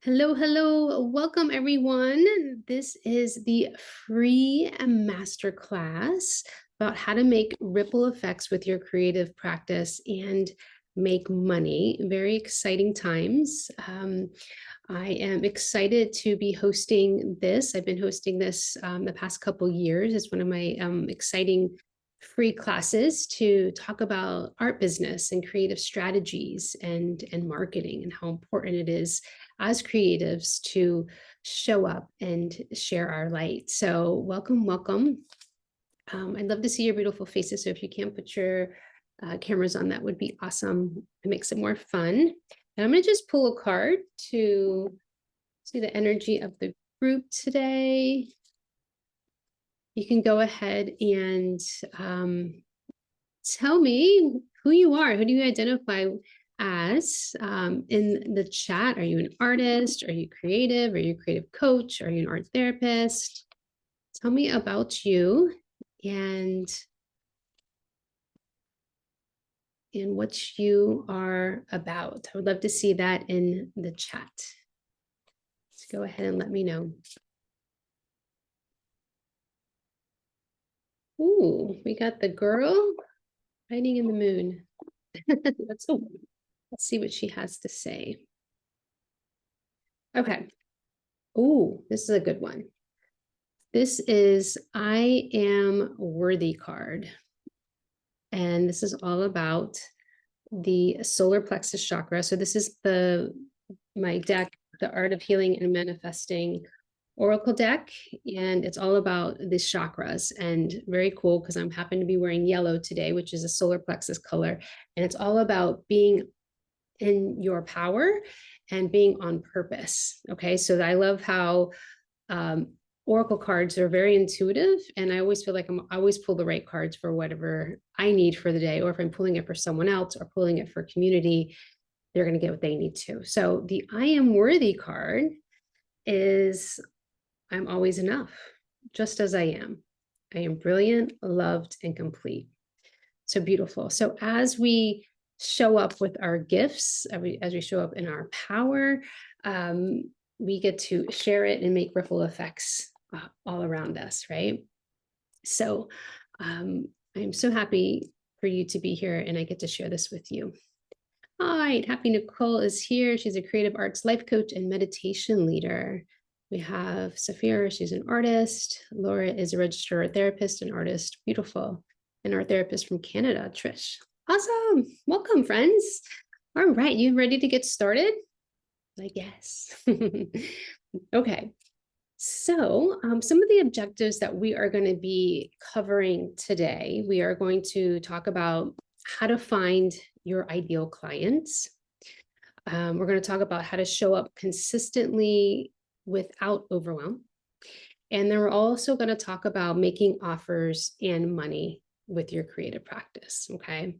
Hello, hello. Welcome, everyone. This is the free masterclass about how to make ripple effects with your creative practice and make money. Very exciting times. I am excited to be hosting this. I've been hosting this the past couple years. It's one of my exciting free classes to talk about art business and creative strategies and marketing and how important it is as creatives to show up and share our light. So welcome, welcome. I'd love to see your beautiful faces. So if you can't put your cameras on, that would be awesome. It makes it more fun. And I'm going to just pull a card to see the energy of the group today. You can go ahead and tell me who you are. Who do you identify as in the chat? Are you an artist? Are you creative? Are you a creative coach? Are you an art therapist? Tell me about you and what you are about. I would love to see that in the chat. Let's go ahead and let me know. Ooh, we got the girl hiding in the moon. Let's see what she has to say. Okay. Ooh, this is a good one. This is I am worthy card. And this is all about the solar plexus chakra. So this is my deck, the Art of Healing and Manifesting Oracle deck. And it's all about the chakras, and very cool because I'm happen to be wearing yellow today, which is a solar plexus color. And it's all about being in your power and being on purpose. Okay. So I love how Oracle cards are very intuitive, and I always feel like I always pull the right cards for whatever I need for the day, or if I'm pulling it for someone else or pulling it for community, they're going to get what they need to. So the I am worthy card is I'm always enough, just as I am. I am brilliant, loved, and complete. So beautiful. So as we show up with our gifts, as we show up in our power, we get to share it and make ripple effects all around us, right? So I'm so happy for you to be here, and I get to share this with you. All right, Happy Nicole is here. She's a creative arts life coach and meditation leader. We have Sophia, she's an artist. Laura is a registered art therapist and artist. Beautiful. An art therapist from Canada, Trish. Awesome. Welcome, friends. All right, you ready to get started? I guess. Okay. So some of the objectives that we are going to be covering today, we are going to talk about how to find your ideal clients. We're going to talk about how to show up consistently without overwhelm. And then we're also going to talk about making offers and money with your creative practice. Okay.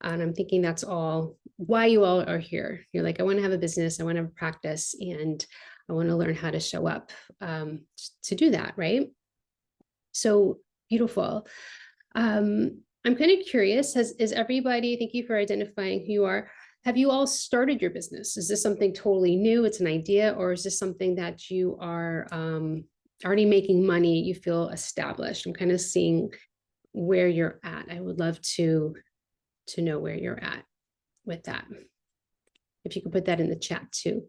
And I'm thinking that's all why you all are here. You're like, I want to have a business, I want to have a practice, and I want to learn how to show up to do that, right? So beautiful. I'm kind of curious, is everybody, thank you for identifying who you are. Have you all started your business? Is this something totally new? It's an idea, or is this something that you are already making money, you feel established? I'm kind of seeing where you're at. I would love to know where you're at with that. If you could put that in the chat too.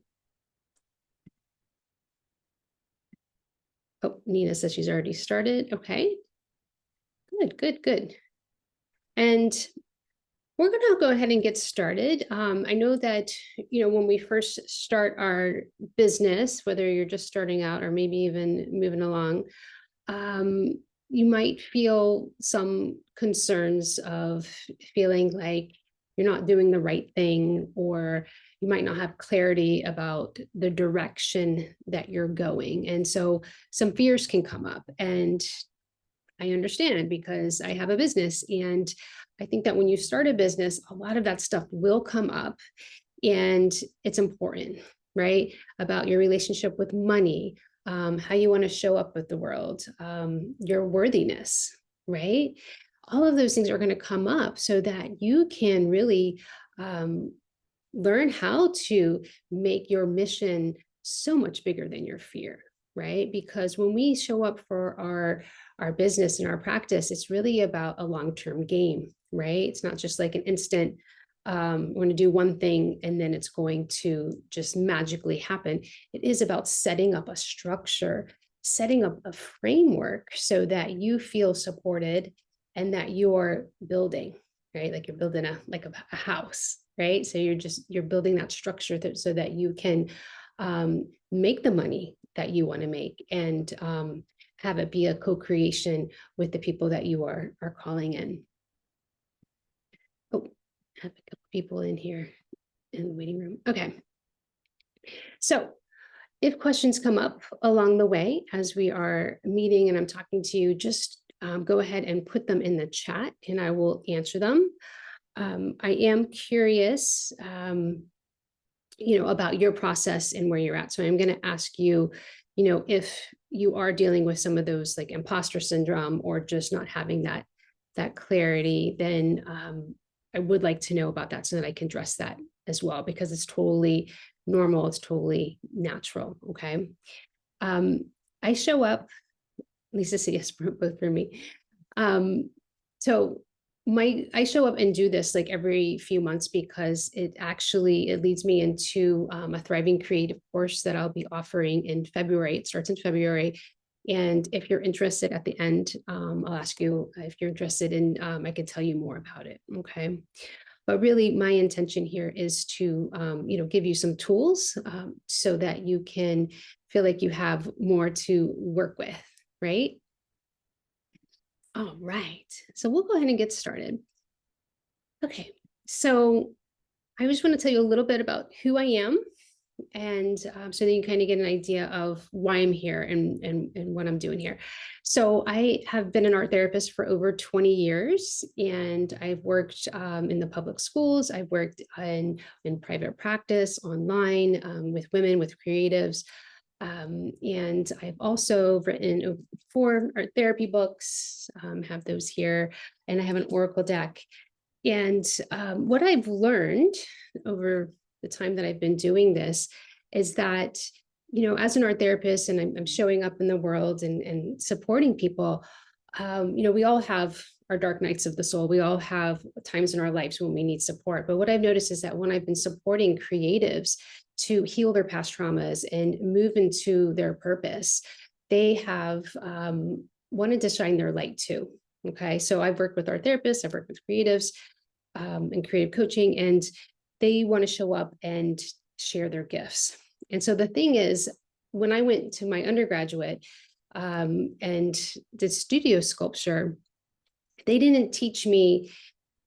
Oh, Nina says she's already started. Okay. Good. And we're going to go ahead and get started. I know that, when we first start our business, whether you're just starting out or maybe even moving along, you might feel some concerns of feeling like you're not doing the right thing, or you might not have clarity about the direction that you're going. And so some fears can come up, and I understand because I have a business. And I think that when you start a business, a lot of that stuff will come up, and it's important, right? About your relationship with money, how you want to show up with the world, your worthiness, right? All of those things are going to come up so that you can really learn how to make your mission so much bigger than your fear, right? Because when we show up for our business and our practice, it's really about a long-term game, right? It's not just like an instant, we're going to do one thing and then it's going to just magically happen. It is about setting up a structure, setting up a framework so that you feel supported and that you're building, right? Like you're building a house, right? So you're building that structure so that you can make the money that you want to make, and have it be a co-creation with the people that you are calling in. Oh, I have a couple people in here in the waiting room. Okay. So if questions come up along the way as we are meeting and I'm talking to you, just go ahead and put them in the chat and I will answer them. I am curious, about your process and where you're at. So I'm going to ask you, if you are dealing with some of those like imposter syndrome or just not having that clarity, then I would like to know about that so that I can address that as well, because it's totally normal. It's totally natural. Okay. I show up, Lisa said yes, both for me. So I show up and do this like every few months because it leads me into a thriving creative course that I'll be offering in February. It starts in February. And if you're interested at the end, I'll ask you if you're interested in, I can tell you more about it. Okay. But really my intention here is to, give you some tools so that you can feel like you have more to work with, right? All right, so we'll go ahead and get started. Okay, so I just want to tell you a little bit about who I am, and so that you kind of get an idea of why I'm here and what I'm doing here. So I have been an art therapist for over 20 years, and I've worked in the public schools. I've worked in private practice, online, with women, with creatives. And I've also written 4 art therapy books, have those here, and I have an Oracle deck. And what I've learned over the time that I've been doing this is that, as an art therapist and I'm showing up in the world and supporting people, we all have our dark nights of the soul. We all have times in our lives when we need support. But what I've noticed is that when I've been supporting creatives to heal their past traumas and move into their purpose, they have wanted to shine their light too. Okay, so I've worked with art therapists, I've worked with creatives in creative coaching, and they want to show up and share their gifts. And so the thing is, when I went to my undergraduate and did studio sculpture, they didn't teach me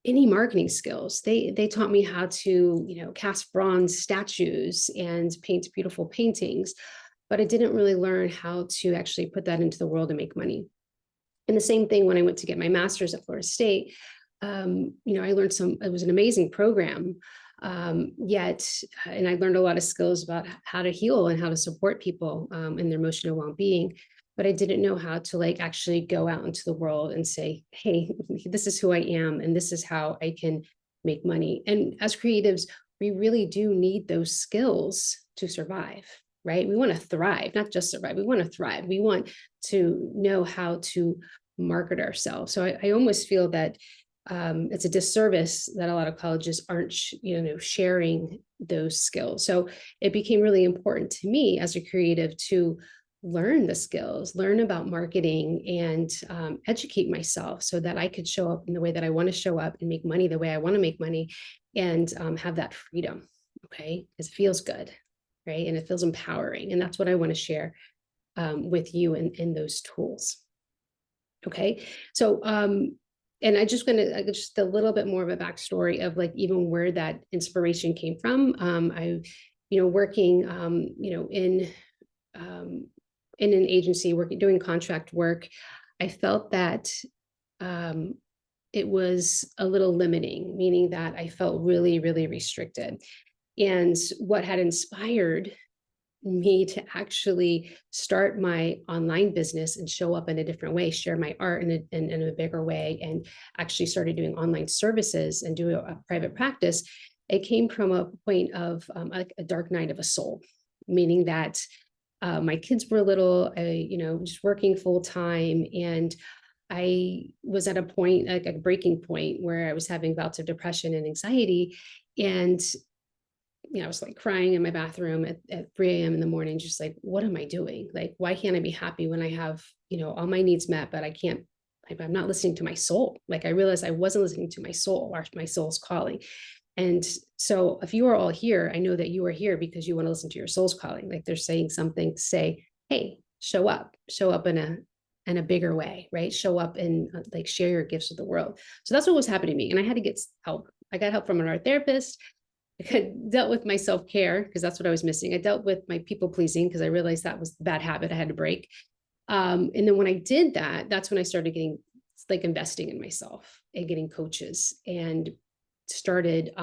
any marketing skills. They taught me how to, cast bronze statues and paint beautiful paintings, but I didn't really learn how to actually put that into the world and make money. And the same thing when I went to get my master's at Florida State, I learned it was an amazing program, and I learned a lot of skills about how to heal and how to support people in their emotional well-being. But I didn't know how to actually go out into the world and say, hey, this is who I am, and this is how I can make money. And as creatives, we really do need those skills to survive, right? We want to thrive, not just survive. We want to thrive. We want to know how to market ourselves. So I almost feel that it's a disservice that a lot of colleges aren't, sharing those skills. So it became really important to me as a creative to learn the skills, learn about marketing, and educate myself so that I could show up in the way that I want to show up and make money the way I want to make money, and have that freedom. Okay, because it feels good, right? And it feels empowering, and that's what I want to share with you in those tools. Okay, so and just a little bit more of a backstory of even where that inspiration came from. I, working, in an agency, doing contract work, I felt that it was a little limiting, meaning that I felt really, really restricted. And what had inspired me to actually start my online business and show up in a different way, share my art in a bigger way, and actually started doing online services and do a private practice, it came from a point of a dark night of a soul, meaning that my kids were little, just working full time. And I was at a point, like a breaking point, where I was having bouts of depression and anxiety. And I was like crying in my bathroom at 3 a.m. in the morning, just like, what am I doing? Like, why can't I be happy when I have, all my needs met, but I can't, I'm not listening to my soul. Like, I realized I wasn't listening to my soul, or my soul's calling. And so if you are all here, I know that you are here because you want to listen to your soul's calling. Like, they're saying something to say, hey, show up in a bigger way, right? Show up and like share your gifts with the world. So that's what was happening to me. And I had to get help. I got help from an art therapist. I dealt with my self-care because that's what I was missing. I dealt with my people pleasing because I realized that was the bad habit I had to break. And then when I did that, that's when I started getting like investing in myself and getting coaches, and started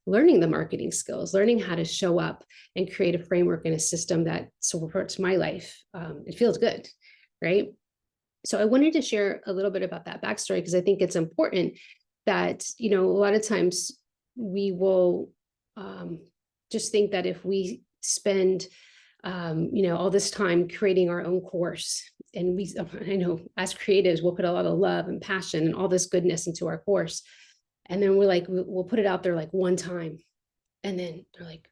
learning the marketing skills, learning how to show up and create a framework and a system that supports my life. It feels good, right? So I wanted to share a little bit about that backstory because I think it's important that, a lot of times we will just think that if we spend, all this time creating our own course, and I know as creatives, we'll put a lot of love and passion and all this goodness into our course. And then we're like, we'll put it out there like one time. And then they're like,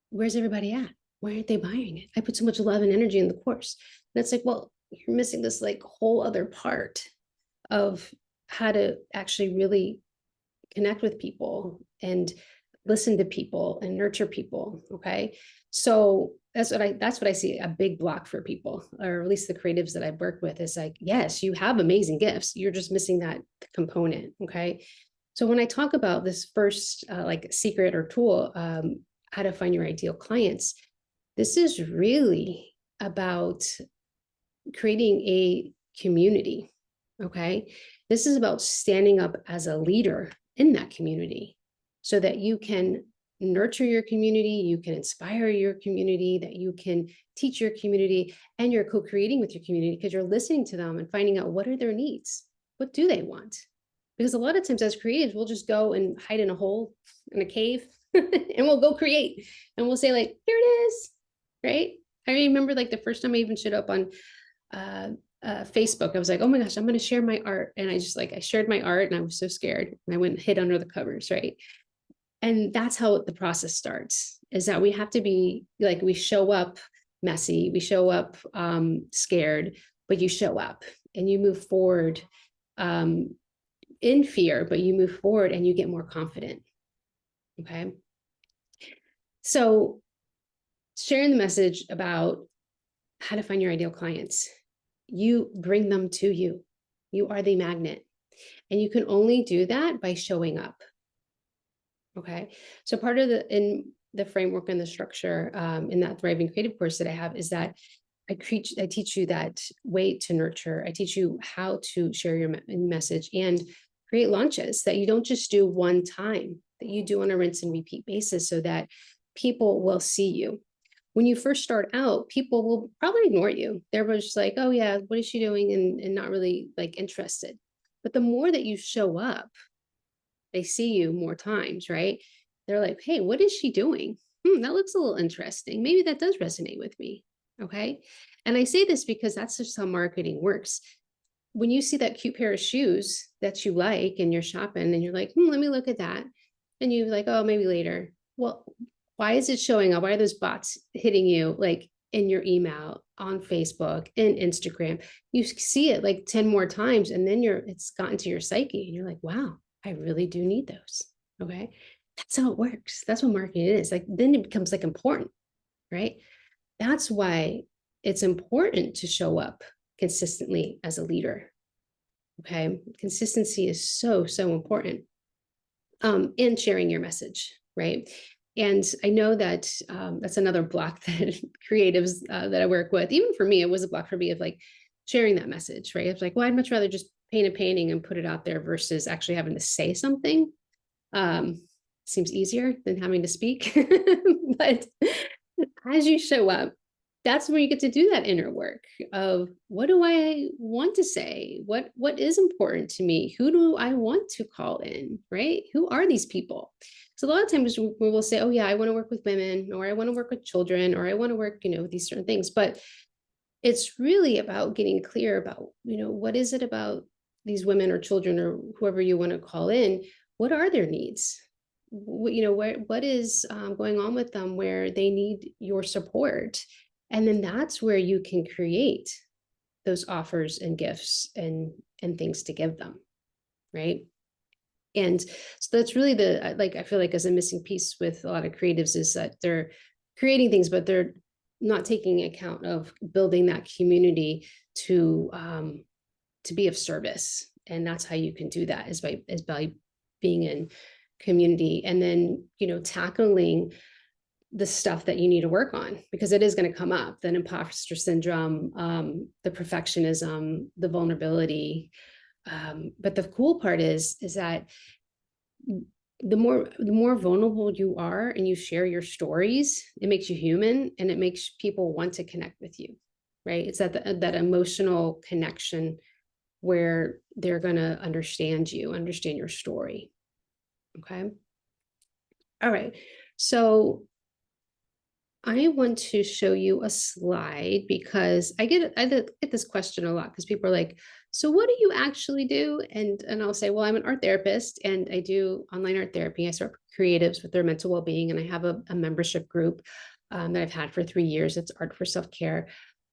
where's everybody at? Why aren't they buying it? I put so much love and energy in the course. And it's like, well, you're missing this like whole other part of how to actually really connect with people and listen to people and nurture people. Okay. So that's what I see a big block for people, or at least the creatives that I've worked with, is like, yes, you have amazing gifts. You're just missing that component. Okay. So when I talk about this first like secret or tool, how to find your ideal clients, this is really about creating a community. Okay. This is about standing up as a leader in that community so that you can nurture your community, you can inspire your community, that you can teach your community, and you're co-creating with your community because you're listening to them and finding out what are their needs. What do they want? Because a lot of times as creatives, we'll just go and hide in a hole, in a cave, and we'll go create. And we'll say like, here it is, right? I remember like the first time I even showed up on Facebook, I was like, oh my gosh, I'm going to share my art. And I shared my art and I was so scared. And I went and hid under the covers, right? And that's how the process starts, is that we have to be like, we show up messy, we show up scared, but you show up and you move forward in fear, but you move forward and you get more confident. Okay. So sharing the message about how to find your ideal clients, you bring them to you. You are the magnet, and you can only do that by showing up. Okay. So part of in the framework and the structure in that Thriving Creative course that I have is that I teach you that way to nurture. I teach you how to share your message and create launches that you don't just do one time, that you do on a rinse and repeat basis so that people will see you. When you first start out, people will probably ignore you. They're just like, oh yeah, what is she doing? And not really like interested. But the more that you show up, they see you more times, right? They're like, hey, what is she doing? That looks a little interesting. Maybe that does resonate with me. Okay. And I say this because that's just how marketing works. When you see that cute pair of shoes that you like and you're shopping and you're like, let me look at that. And you're like, oh, maybe later. Well, why is it showing up? Why are those bots hitting you like in your email, on Facebook, and Instagram? You see it like 10 more times, and then it's gotten to your psyche and you're like, wow, I really do need those. Okay. That's how it works. That's what marketing is. Like, then it becomes like important, right? That's why it's important to show up consistently as a leader. Okay. Consistency is so, so important. And sharing your message, right? And I know that that's another block that creatives that I work with, even for me, it was a block for me of like sharing that message, right? It's like, well, I'd much rather just paint a painting and put it out there versus actually having to say something. Seems easier than having to speak. But as you show up, that's where you get to do that inner work of what do I want to say? What is important to me? Who do I want to call in, right? Who are these people? So a lot of times we will say, oh yeah, I want to work with women, or I want to work with children, or I want to work, with these certain things. But it's really about getting clear about, what is it about these women or children or whoever you want to call in? What are their needs? What is going on with them where they need your support? And then that's where you can create those offers and gifts and things to give them, right? And so that's really I feel like as a missing piece with a lot of creatives is that they're creating things, but they're not taking account of building that community to be of service. And that's how you can do that is by being in community, and then, tackling the stuff that you need to work on, because it is going to come up, the imposter syndrome, the perfectionism, the vulnerability. But the cool part is that the more vulnerable you are and you share your stories, it makes you human, and it makes people want to connect with you, right? It's that emotional connection where they're going to understand your story. Okay. All right. So I want to show you a slide because I get this question a lot, because people are like, so what do you actually do? And I'll say, well, I'm an art therapist and I do online art therapy. I start creatives with their mental well-being, and I have a membership group that I've had for 3 years. It's Art for Self-Care.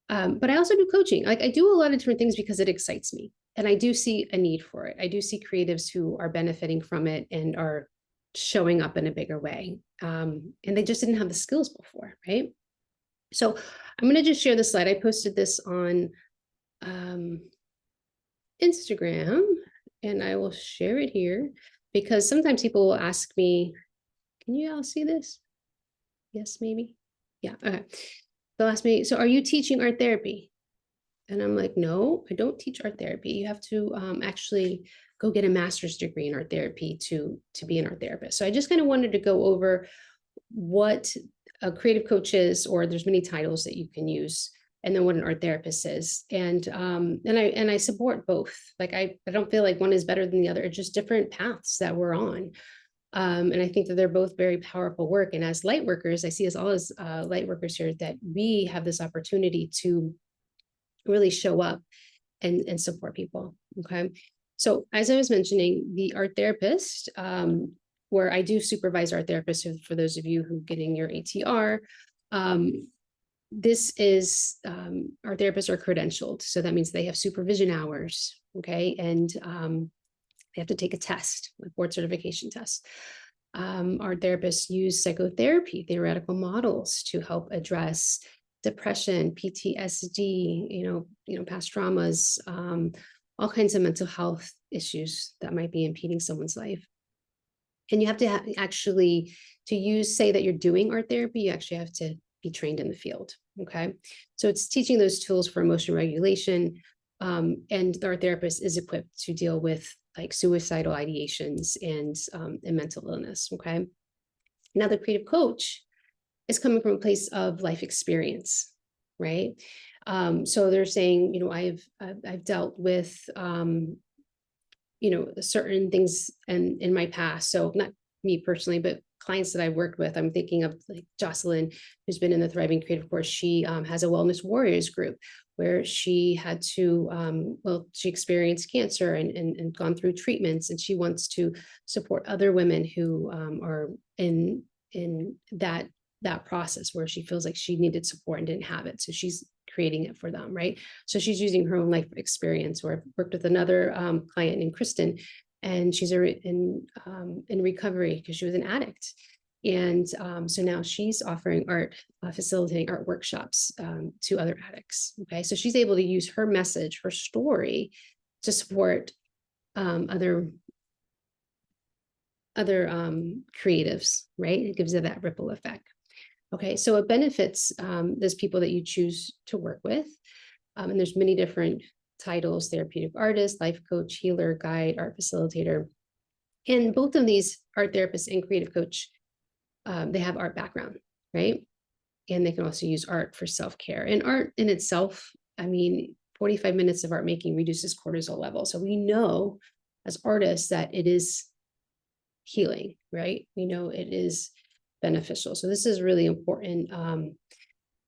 But I also do coaching. Like, I do a lot of different things because it excites me. And I do see a need for it. I do see creatives who are benefiting from it and are showing up in a bigger way. And they just didn't have the skills before, right? So I'm going to just share the slide. I posted this on Instagram, and I will share it here because sometimes people will ask me, can you all see this? Yes, maybe. Yeah. Okay. They'll ask me, so are you teaching art therapy? And I'm like, no, I don't teach art therapy. You have to actually go get a master's degree in art therapy to be an art therapist. So I just kind of wanted to go over what a creative coach is, or there's many titles that you can use, and then what an art therapist is. And I support both. Like, I don't feel like one is better than the other. It's just different paths that we're on. And I think that they're both very powerful work. And as light workers, I see us all as light workers here, that we have this opportunity to really show up and support people. Okay. So as I was mentioning, the art therapist, where I do supervise art therapists, so for those of you who getting your ATR, this is, our therapists are credentialed. So that means they have supervision hours. Okay. And they have to take a test, a board certification test. Our therapists use psychotherapy, theoretical models to help address depression, PTSD, past traumas, all kinds of mental health issues that might be impeding someone's life. And you have to actually, say that you're doing art therapy, you actually have to be trained in the field. Okay. So it's teaching those tools for emotion regulation. And our therapist is equipped to deal with like suicidal ideations and mental illness. Okay. Now the creative coach is coming from a place of life experience, right? So they're saying, I've dealt with, certain things in my past. So not me personally, but clients that I've worked with. I'm thinking of like Jocelyn, who's been in the Thriving Creative Course. She has a Wellness Warriors group where she had to, she experienced cancer and gone through treatments, and she wants to support other women who are in that process where she feels like she needed support and didn't have it. So she's creating it for them, right? So she's using her own life experience. Or I've worked with another client named Kristen, and she's in recovery because she was an addict. And so now she's offering facilitating art workshops to other addicts. Okay, so she's able to use her message, her story, to support other creatives, right? It gives it that ripple effect. Okay, so it benefits those people that you choose to work with. And there's many different titles: therapeutic artist, life coach, healer, guide, art facilitator. And both of these art therapists and creative coach, they have art background, right? And they can also use art for self-care. And art in itself, 45 minutes of art making reduces cortisol levels. So we know as artists that it is healing, right? We know it is beneficial. So this is really important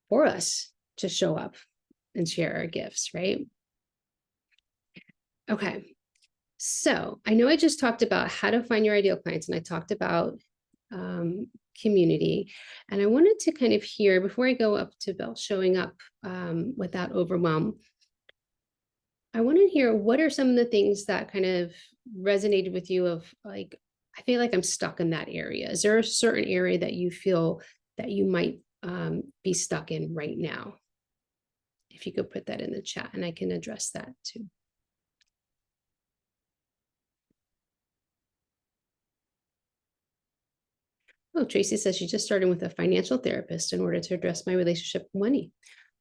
for us to show up and share our gifts, right? Okay. So I know I just talked about how to find your ideal clients, and I talked about community. And I wanted to kind of hear, before I go up to about showing up without overwhelm, I want to hear what are some of the things that kind of resonated with you of like, I feel like I'm stuck in that area. Is there a certain area that you feel that you might be stuck in right now? If you could put that in the chat and I can address that too. Oh, Tracy says she just started with a financial therapist in order to address my relationship with money.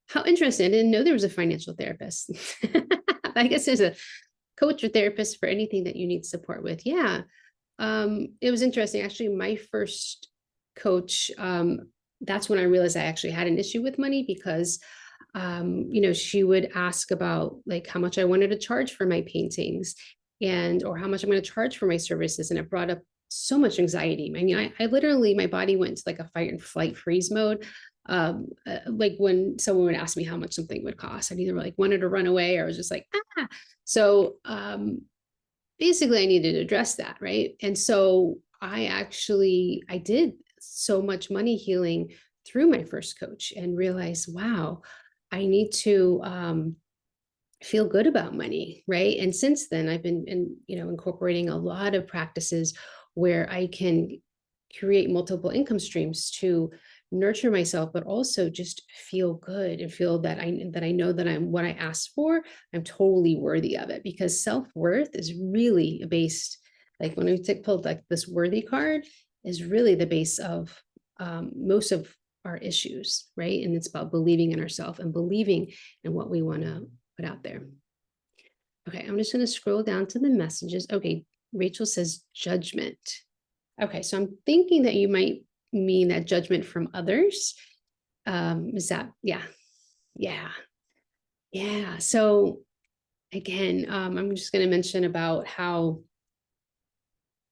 How interesting. I didn't know there was a financial therapist. I guess there's a coach or therapist for anything that you need support with. Yeah. It was interesting. Actually, my first coach, that's when I realized I actually had an issue with money because, she would ask about like how much I wanted to charge for my paintings or how much I'm going to charge for my services. And it brought up so much anxiety. I mean, I literally, my body went to like a fight and flight freeze mode. Like when someone would ask me how much something would cost, I'd either like wanted to run away or I was just like, ah. So, basically I needed to address that. Right. And so I did so much money healing through my first coach and realized, wow, I need to, feel good about money. Right. And since then I've been incorporating a lot of practices where I can create multiple income streams to nurture myself, but also just feel good and feel that I know that I'm what I asked for, I'm totally worthy of it, because self-worth is really based, like when we pulled like this worthy card is really the base of most of our issues, right? And it's about believing in ourselves and believing in what we want to put out there. Okay, I'm just going to scroll down to the messages. Okay, Rachel says judgment. Okay, so I'm thinking that you might mean that judgment from others. Is that, yeah, yeah. So again, I'm just going to mention about how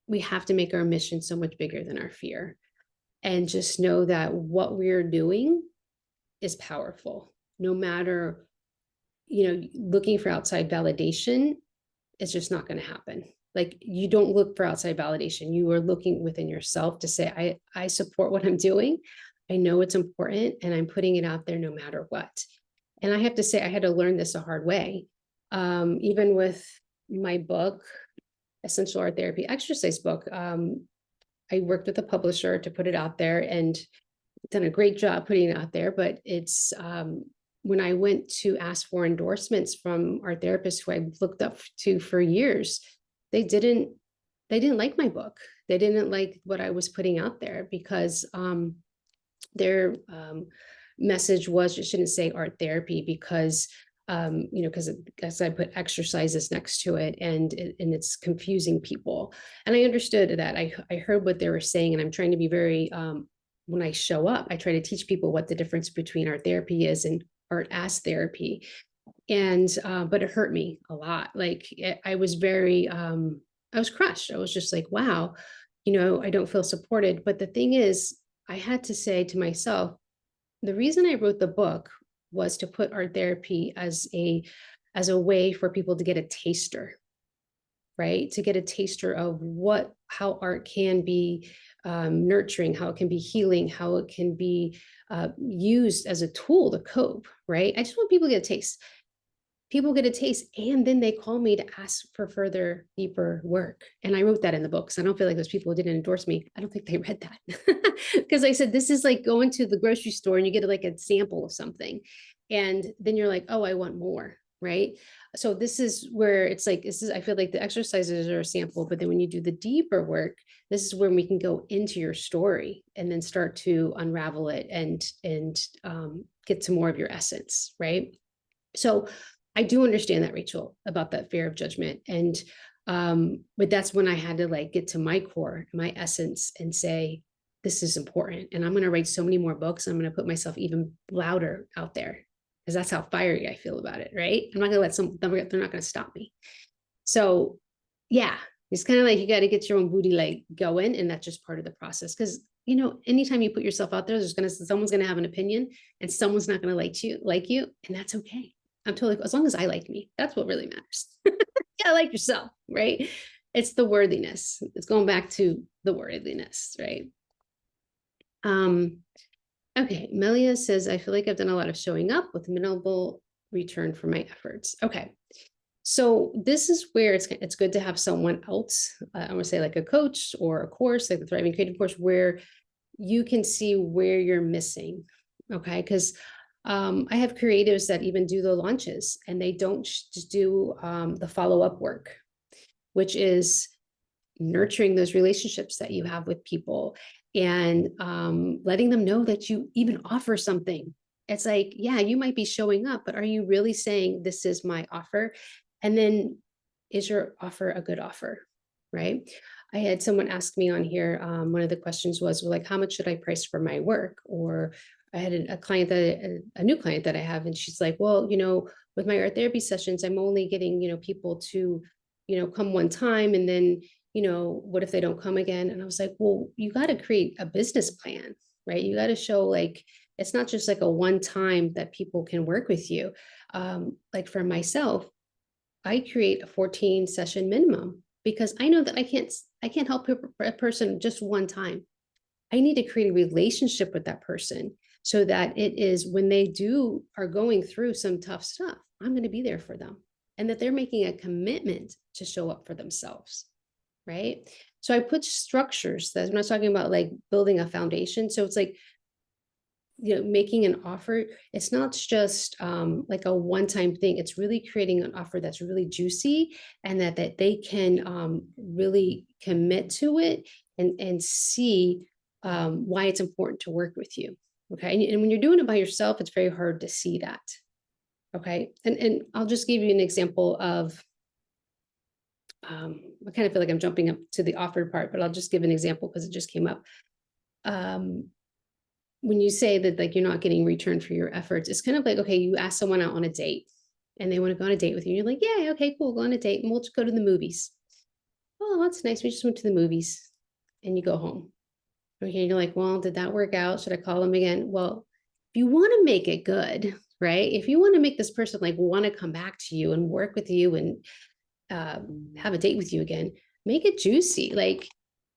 we have to make our mission so much bigger than our fear, and just know that what we're doing is powerful. No matter, looking for outside validation, it's just not going to happen. Like you don't look for outside validation. You are looking within yourself to say, I support what I'm doing. I know it's important and I'm putting it out there no matter what. And I have to say, I had to learn this a hard way. Even with my book, Essential Art Therapy Exercise book, I worked with a publisher to put it out there and done a great job putting it out there. But it's, when I went to ask for endorsements from our therapists who I looked up to for years, they didn't like my book. They didn't like what I was putting out there because their message was, you shouldn't say art therapy because because I put exercises next to it and it's confusing people. And I understood that. I heard what they were saying, and I'm trying to be very when I show up, I try to teach people what the difference between art therapy is and art as therapy. And but it hurt me a lot. Like I was very I was crushed. I was just like, wow, I don't feel supported. But the thing is, I had to say to myself, the reason I wrote the book was to put art therapy as a way for people to get a taster, right? To get a taster of how art can be nurturing, how it can be healing, how it can be used as a tool to cope, right? I just want people to get a taste. People get a taste, and then they call me to ask for further, deeper work. And I wrote that in the book. So I don't feel like those people who didn't endorse me, I don't think they read that. Because I said, this is like going to the grocery store and you get like a sample of something. And then you're like, oh, I want more. Right. So this is where it's like, I feel like the exercises are a sample, but then when you do the deeper work, this is when we can go into your story and then start to unravel it and get to more of your essence. Right. So I do understand that, Rachel, about that fear of judgment. And but that's when I had to like get to my core, my essence, and say, this is important. And I'm going to write so many more books. I'm going to put myself even louder out there because that's how fiery I feel about it. Right. I'm not going to they're not going to stop me. So yeah, It's kind of like you got to get your own booty like going, and that's just part of the process. Because anytime you put yourself out there, someone's gonna have an opinion, and someone's not gonna like you, and that's okay. I'm totally, as long as I like me, that's what really matters. Yeah, like yourself, right? It's the worthiness. It's going back to the worthiness, right? Okay, Melia says, I feel like I've done a lot of showing up with minimal return for my efforts. Okay, so this is where it's good to have someone else, I want to say like a coach or a course, like the Thriving Creative course, where you can see where you're missing. Okay, because I have creatives that even do the launches and they don't just do the follow-up work, which is nurturing those relationships that you have with people and letting them know that you even offer something. It's like, yeah, you might be showing up, but are you really saying this is my offer? And then is your offer a good offer, right? I had someone ask me on here, one of the questions was, well, like, how much should I price for my work? Or I had a client a new client that I have, and she's like, well, with my art therapy sessions, I'm only getting, people to, come one time, and then what if they don't come again? And I was like, well, you got to create a business plan, right? You got to show like, it's not just like a one time that people can work with you. Like for myself, I create a 14 session minimum because I know that I can't help a person just one time. I need to create a relationship with that person so that it is when they are going through some tough stuff, I'm going to be there for them and that they're making a commitment to show up for themselves. Right. So I put structures that I'm not talking about like building a foundation. So it's like, making an offer. It's not just like a one-time thing. It's really creating an offer that's really juicy and that they can really commit to it and see why it's important to work with you. Okay. And when you're doing it by yourself, it's very hard to see that. Okay. And I'll just give you an example of I kind of feel like I'm jumping up to the offered part, but I'll just give an example because it just came up. When you say that like you're not getting return for your efforts, it's kind of like, okay, you ask someone out on a date and they want to go on a date with you. You're like, yeah, okay, cool, go on a date and we'll just go to the movies. Oh, that's nice. We just went to the movies, and you go home. Okay, you're like, well, did that work out? Should I call them again? Well, if you want to make it good, right? If you want to make this person like want to come back to you and work with you and have a date with you again, make it juicy. Like,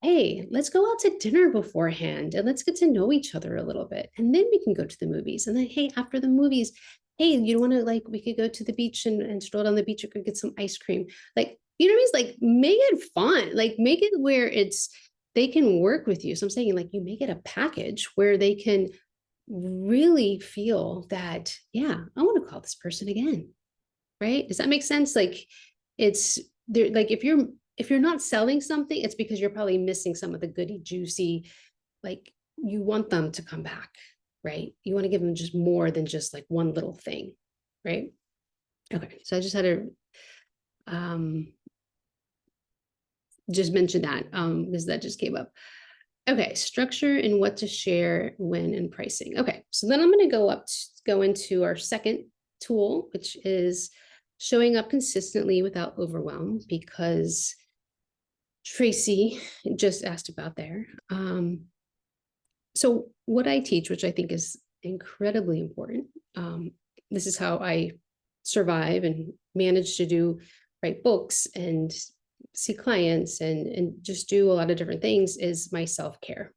hey, let's go out to dinner beforehand and let's get to know each other a little bit. And then we can go to the movies. And then, hey, after the movies, hey, you want to like, we could go to the beach and stroll down the beach or could get some ice cream. Like, you know what I mean? It's like, make it fun. Like, make it where they can work with you. So I'm saying like, you make it a package where they can really feel that, yeah, I want to call this person again. Right? Does that make sense? Like, it's there, like if you're not selling something, it's because you're probably missing some of the goody juicy, like you want them to come back, right? You want to give them just more than just like one little thing, right? Okay, so I just had to just mention that because that just came up. Okay, structure and what to share, when, and pricing. Okay, so then I'm going to go into our second tool, which is showing up consistently without overwhelm, because Tracy just asked about there. So what I teach, which I think is incredibly important, this is how I survive and manage to write books and see clients and just do a lot of different things, is my self-care.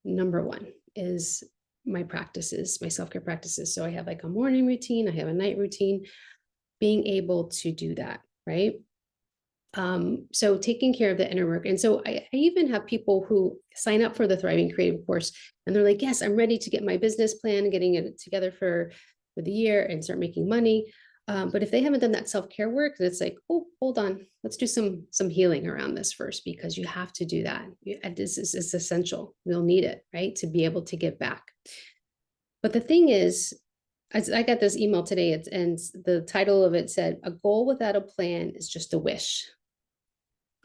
Number one is my practices, my self-care practices. So I have like a morning routine, I have a night routine, being able to do that, right? So taking care of the inner work. And so I even have people who sign up for the Thriving Creative course and they're like, yes, I'm ready to get my business plan, getting it together for the year and start making money. But if they haven't done that self-care work, then it's like, oh, hold on, let's do some healing around this first, because you have to do that. This is essential. You'll need it, right? To be able to give back. But the thing is, I got this email today, and the title of it said, a goal without a plan is just a wish.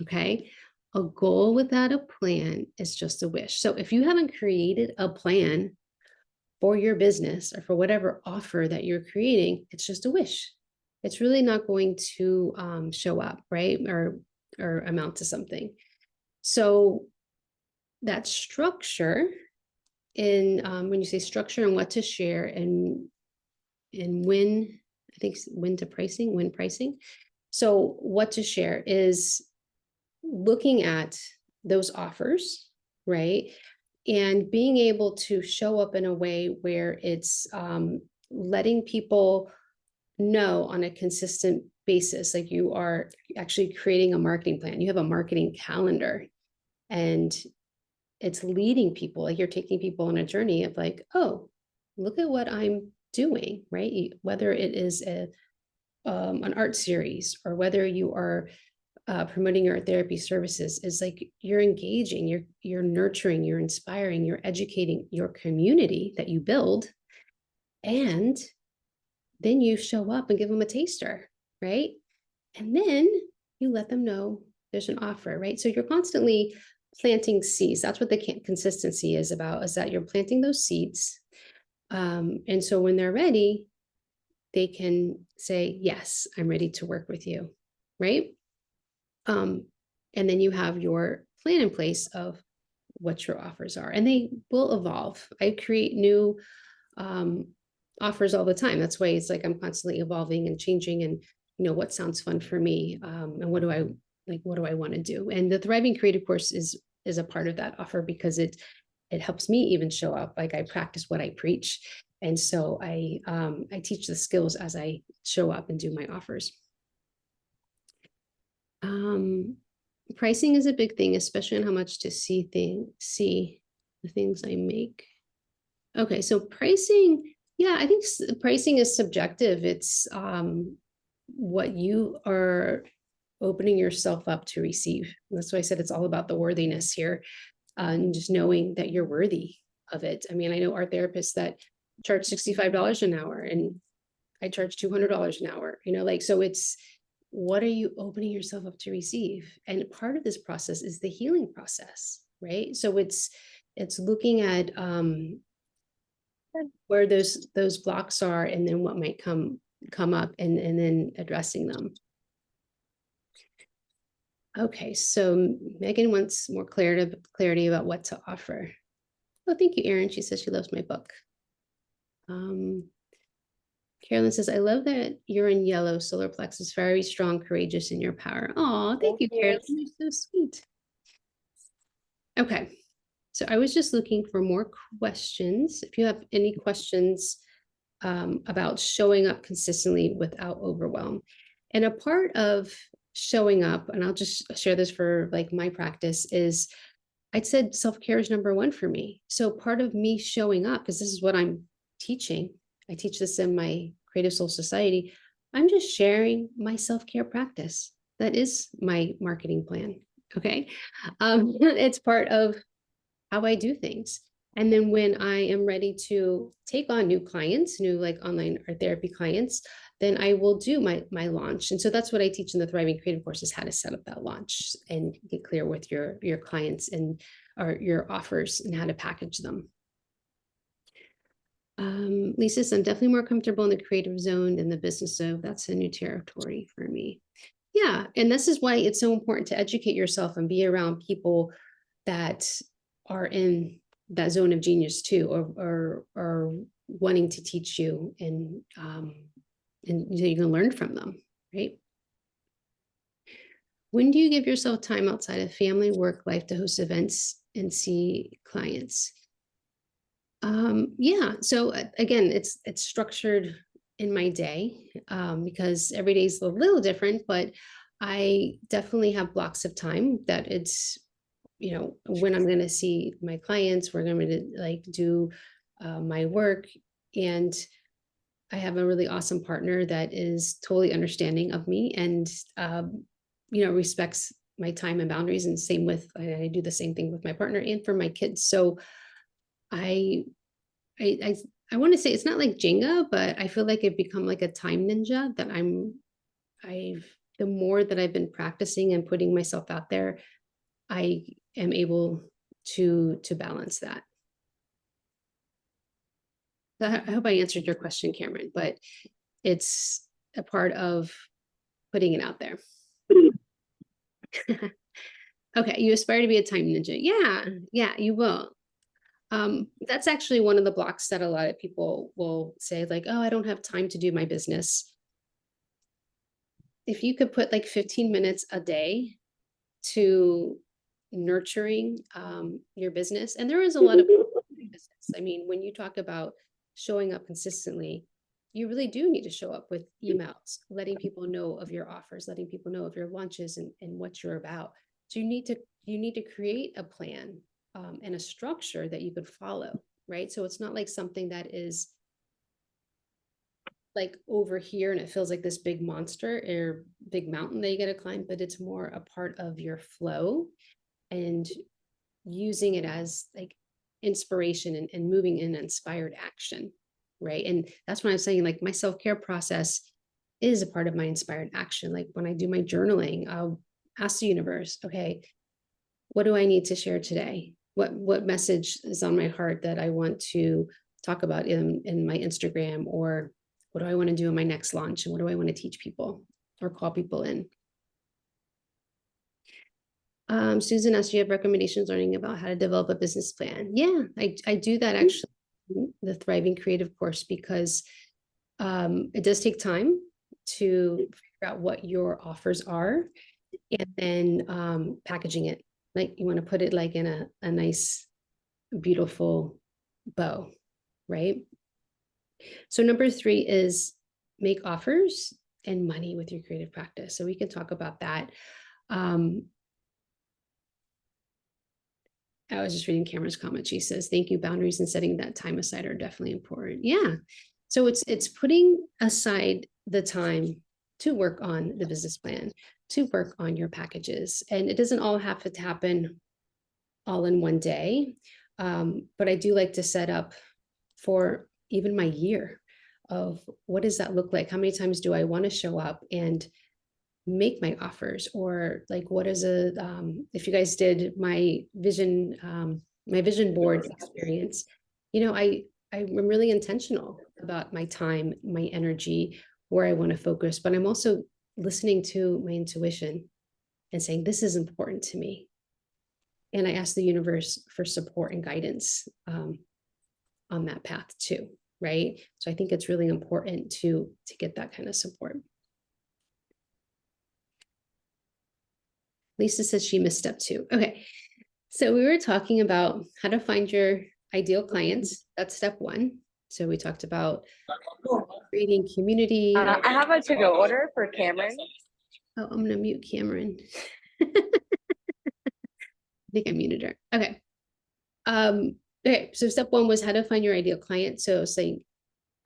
Okay. A goal without a plan is just a wish. So if you haven't created a plan for your business or for whatever offer that you're creating, it's just a wish. It's really not going to show up, right? Or or amount to something. So that structure in when you say structure and what to share and when, I think when pricing. So what to share is looking at those offers, right? And being able to show up in a way where it's letting people know on a consistent basis, like you are actually creating a marketing plan. You have a marketing calendar, and it's leading people, like you're taking people on a journey of like, oh, look at what I'm doing, right? Whether it is an art series or whether you are promoting your therapy services, is like you're engaging, you're nurturing, you're inspiring, you're educating your community that you build, and then you show up and give them a taster, right? And then you let them know there's an offer, right? So you're constantly planting seeds. That's what the consistency is about, is that you're planting those seeds. And so when they're ready, they can say, yes, I'm ready to work with you, right? And then you have your plan in place of what your offers are, and they will evolve. I create new offers all the time. That's why it's like I'm constantly evolving and changing, and what sounds fun for me, and what do I want to do. And the Thriving Creative course is a part of that offer, because it helps me even show up. Like I practice what I preach, and so I teach the skills as I show up and do my offers. Pricing is a big thing, especially on how much to see the things I make. Okay, so pricing, yeah, I think pricing is subjective. It's what you are opening yourself up to receive. That's why I said it's all about the worthiness here, and just knowing that you're worthy of it. I mean, I know our therapists that charge $65 an hour, and I charge $200 an hour, like, so it's, what are you opening yourself up to receive? And part of this process is the healing process, right? So it's looking at where those blocks are, and then what might come up, and then addressing them. Okay, so Megan wants more clarity about what to offer. Oh, thank you, Erin. She says she loves my book. Carolyn says, I love that you're in yellow, solar plexus, very strong, courageous in your power. Oh, thank you, Carolyn. You're so sweet. Okay, so I was just looking for more questions. If you have any questions about showing up consistently without overwhelm. And a part of showing up, and I'll just share this for like my practice, is I'd said self-care is number one for me. So part of me showing up, because this is what I'm teaching, I teach this in my Creative Soul Society, I'm just sharing my self-care practice. That is my marketing plan. Okay. It's part of how I do things. And then when I am ready to take on new clients, new like online art therapy clients, then I will do my launch. And so that's what I teach in the Thriving Creative course, is how to set up that launch and get clear with your clients and or your offers and how to package them. Lisa says, I'm definitely more comfortable in the creative zone than the business zone. That's a new territory for me. Yeah. And this is why it's so important to educate yourself and be around people that are in that zone of genius too, or wanting to teach you, and you can learn from them, right? When do you give yourself time outside of family, work, life to host events and see clients? Yeah, so again, it's structured in my day, because every day is a little different, but I definitely have blocks of time that it's, when I'm going to see my clients, we're going to like do my work. And I have a really awesome partner that is totally understanding of me, and respects my time and boundaries. And same with, I do the same thing with my partner and for my kids. So I want to say it's not like Jenga, but I feel like I've become like a time ninja, that the more that I've been practicing and putting myself out there, I am able to balance that. I hope I answered your question, Cameron, but it's a part of putting it out there. Okay, you aspire to be a time ninja. Yeah, you will. That's actually one of the blocks that a lot of people will say, like, oh, I don't have time to do my business. If you could put like 15 minutes a day to nurturing your business, and there is a lot of business. I mean, when you talk about showing up consistently, you really do need to show up with emails, letting people know of your offers, letting people know of your launches and what you're about. So you need to create a plan and a structure that you could follow, right? So it's not like something that is like over here and it feels like this big monster or big mountain that you got to climb, but it's more a part of your flow and using it as like inspiration and moving in inspired action, right? And that's when I'm saying, like, my self-care process is a part of my inspired action. Like when I do my journaling, I'll ask the universe, okay, what do I need to share today? What message is on my heart that I want to talk about in my Instagram? Or what do I want to do in my next launch? And what do I want to teach people or call people in? Susan asked, do you have recommendations learning about how to develop a business plan? Yeah, I do that actually, the Thriving Creative course, because it does take time to figure out what your offers are and then packaging it. Like you want to put it like in a nice, beautiful bow, right? So number 3 is make offers and money with your creative practice. So we can talk about that. I was just reading Cameron's comment. She says, thank you. Boundaries and setting that time aside are definitely important. Yeah. So it's putting aside the time to work on the business plan, to work on your packages. And it doesn't all have to happen all in one day. But I do like to set up for even my year of what does that look like? How many times do I want to show up and make my offers? Or like, what is if you guys did my vision board experience, I'm really intentional about my time, my energy, where I want to focus, but I'm also listening to my intuition and saying, this is important to me. And I ask the universe for support and guidance on that path too, right? So I think it's really important to get that kind of support. Lisa says she missed step 2. Okay. So we were talking about how to find your ideal clients. That's step 1. So we talked about creating community. I have a to-go order for Cameron. Oh, I'm going to mute Cameron. I think I muted her. Okay. Okay. So step 1 was how to find your ideal client. So saying,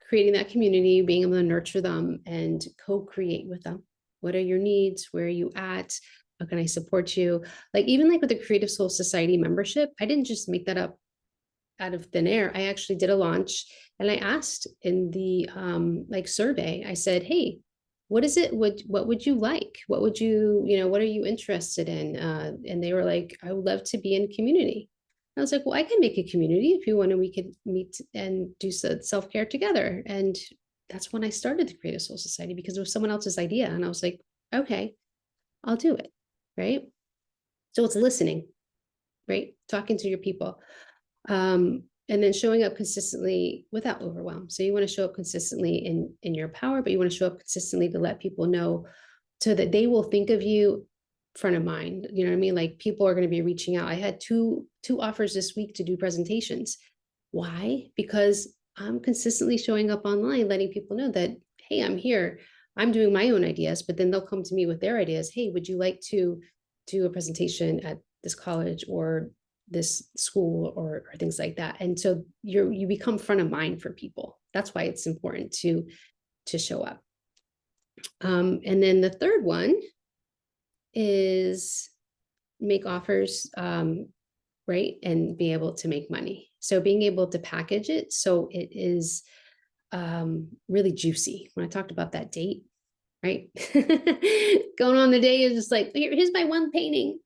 creating that community, being able to nurture them and co-create with them. What are your needs? Where are you at? How can I support you? Like even like with the Creative Soul Society membership, I didn't just make that up out of thin air. I actually did a launch and I asked in the like survey, I said, hey, what is it? What would you like? What would you, what are you interested in? And they were like, I would love to be in community. I was like, well, I can make a community if you want, and we could meet and do self-care together. And that's when I started the Creative Soul Society, because it was someone else's idea. And I was like, okay, I'll do it. Right. So it's listening, right? Talking to your people. And then showing up consistently without overwhelm. So you want to show up consistently in your power, but you want to show up consistently to let people know so that they will think of you front of mind. You know what I mean? Like people are going to be reaching out. I had two offers this week to do presentations. Why? Because I'm consistently showing up online, letting people know that, hey, I'm here. I'm doing my own ideas, but then they'll come to me with their ideas. Hey, would you like to do a presentation at this college or this school or things like that? And so you become front of mind for people. That's why it's important to show up. And then the third one is make offers, right? And be able to make money. So being able to package it so it is really juicy. When I talked about that date, right? Going on the day is just like, here's my one painting.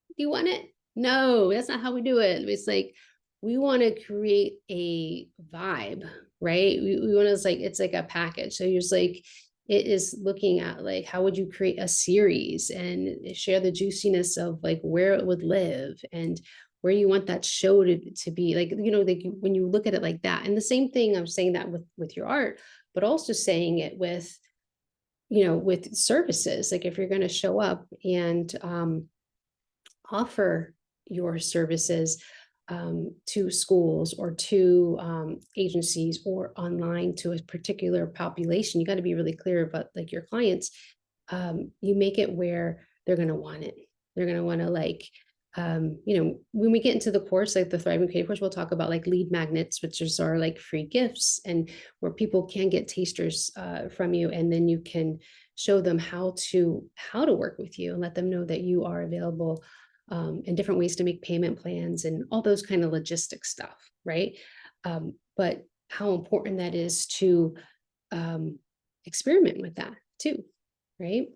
Do you want it? No, that's not how we do it. It's like, we want to create a vibe, right? We want to, it's like a package. So you're just like, It is looking at like, how would you create a series and share the juiciness of like where it would live and where you want that show to be, like, like when you look at it like that. And the same thing, I'm saying that with your art, but also saying it with, with services. Like if you're going to show up and offer your services to schools or to agencies or online to a particular population, you got to be really clear about like your clients. You make it where they're going to want it. They're going to want to like, when we get into the course, like the Thriving Creative course, we'll talk about like lead magnets, which are like free gifts and where people can get tasters from you. And then you can show them how to work with you and let them know that you are available, and different ways to make payment plans and all those kind of logistic stuff, right? But how important that is to experiment with that too, right?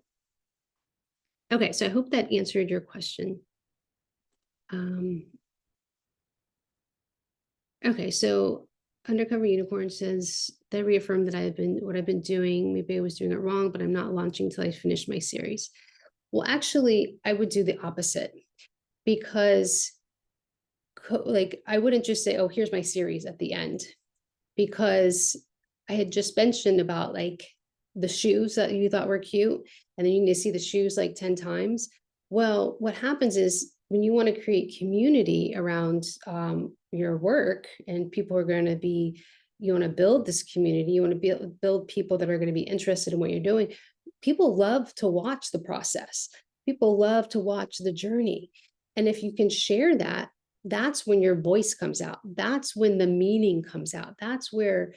Okay, so I hope that answered your question. Okay, so Undercover Unicorn says they reaffirmed that what I've been doing. Maybe I was doing it wrong, but I'm not launching till I finish my series. Well, actually, I would do the opposite, because like I wouldn't just say, oh, here's my series at the end, because I had just mentioned about like the shoes that you thought were cute, and then you need to see the shoes like 10 times. Well, what happens is when you want to create community around your work, and people are going to be, you want to build this community, you want to build people that are going to be interested in what you're doing. People love to watch the process. People love to watch the journey. And if you can share that, that's when your voice comes out. That's when the meaning comes out. That's where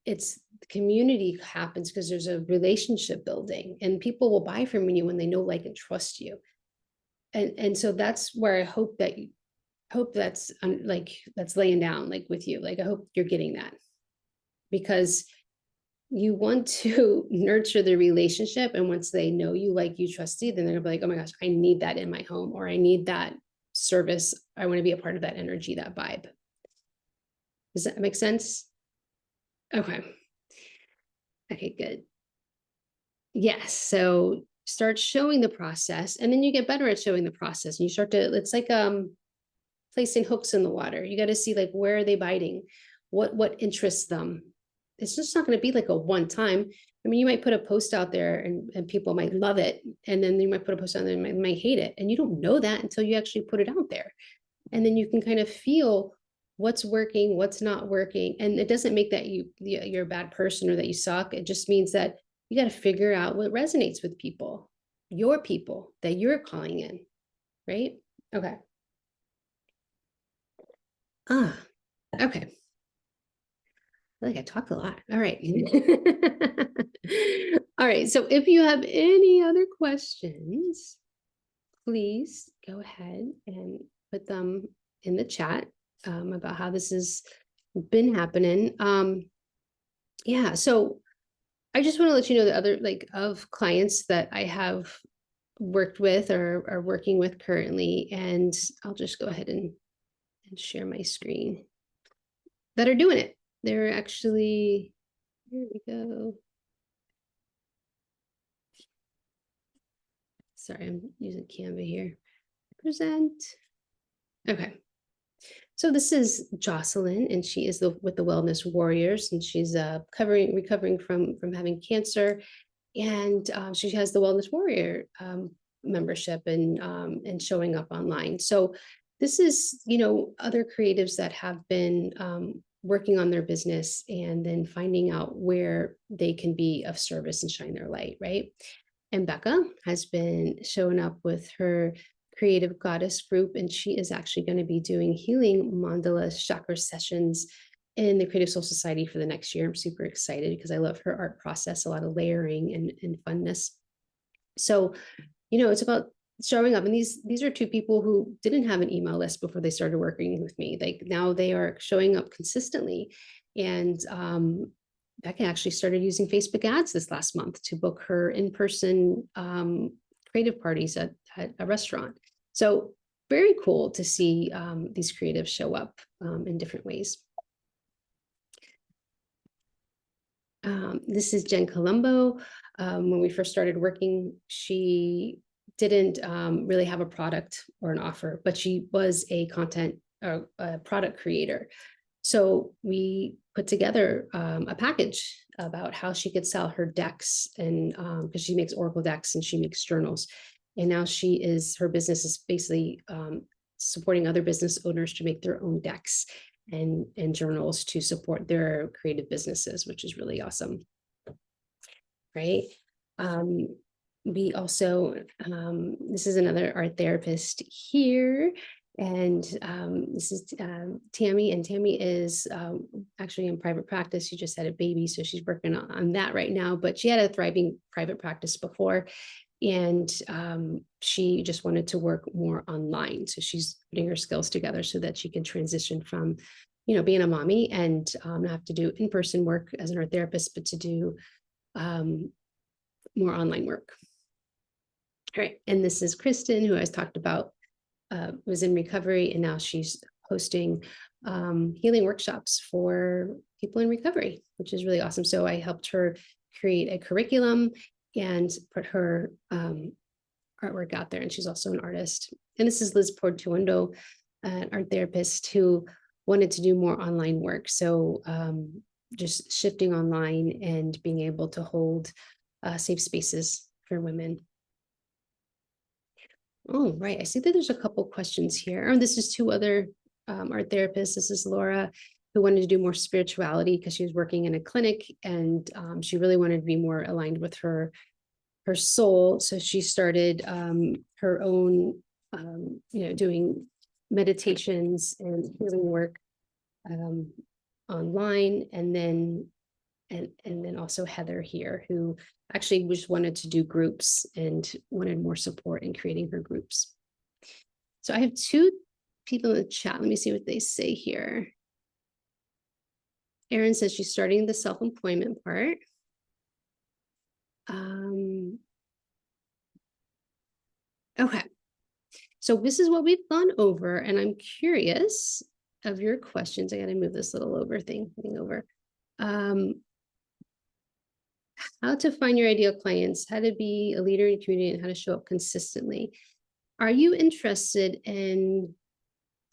it's the community happens, because there's a relationship building and people will buy from you when they know, like, and trust you. And so that's where I hope that's like, that's laying down like with you. Like, I hope you're getting that, because you want to nurture the relationship. And once they know you, like you, trust you, then they're gonna be like, oh my gosh, I need that in my home, or I need that service. I want to be a part of that energy, that vibe. Does that make sense? Okay. Okay, good. Yes. So start showing the process, and then you get better at showing the process. And you start to, it's like placing hooks in the water. You got to see like, where are they biting? What interests them? It's just not going to be like a one time. I mean, you might put a post out there and people might love it. And then you might put a post out there and might hate it. And you don't know that until you actually put it out there. And then you can kind of feel what's working, what's not working. And it doesn't make that you're a bad person or that you suck. It just means that you got to figure out what resonates with people, your people that you're calling in, right? Okay. Okay. I feel like I talked a lot. All right. All right. So if you have any other questions, please go ahead and put them in the chat about how this has been happening. Yeah. So I just want to let you know the other, like, of clients that I have worked with or are working with currently. And I'll just go ahead and share my screen, that are doing it. They're actually, here we go. Sorry, I'm using Canva here. Present. Okay. So this is Jocelyn, and she is with the Wellness Warriors, and she's recovering from having cancer, and she has the Wellness Warrior membership and showing up online. So this is, other creatives that have been working on their business and then finding out where they can be of service and shine their light, right? And Becca has been showing up with her Creative Goddess group, and she is actually going to be doing healing mandala chakra sessions in the Creative Soul Society for the next year. I'm super excited because I love her art process, a lot of layering and funness. So, it's about showing up. And these are two people who didn't have an email list before they started working with me. Like, now they are showing up consistently. And Becca actually started using Facebook ads this last month to book her in-person creative parties at a restaurant. So very cool to see these creatives show up in different ways. This is Jen Colombo. When we first started working, she didn't really have a product or an offer, but she was a content or a product creator. So we put together a package about how she could sell her decks, and because she makes Oracle decks and she makes journals. And now her business is basically supporting other business owners to make their own decks and journals to support their creative businesses, which is really awesome. Right. We also, this is another art therapist here. And this is Tammy, and Tammy is actually in private practice. She just had a baby, so she's working on that right now, but she had a thriving private practice before. And she just wanted to work more online. So she's putting her skills together so that she can transition from, being a mommy and not have to do in-person work as an art therapist, but to do more online work. All right. And this is Kristen, who I was talked about, was in recovery, and now she's hosting healing workshops for people in recovery, which is really awesome. So I helped her create a curriculum and put her artwork out there. And she's also an artist. And this is Liz Portuondo, an art therapist who wanted to do more online work. So just shifting online and being able to hold safe spaces for women. Oh, right. I see that there's a couple questions here. Oh, this is two other art therapists. This is Laura, who wanted to do more spirituality because she was working in a clinic, and she really wanted to be more aligned with her soul. So she started her own, doing meditations and healing work online. And then also Heather here, who actually just wanted to do groups and wanted more support in creating her groups. So I have two people in the chat. Let me see what they say here. Erin says she's starting the self-employment part. Okay. So this is what we've gone over, and I'm curious of your questions. I got to move this little thing over. How to find your ideal clients, how to be a leader in community, and how to show up consistently. Are you interested in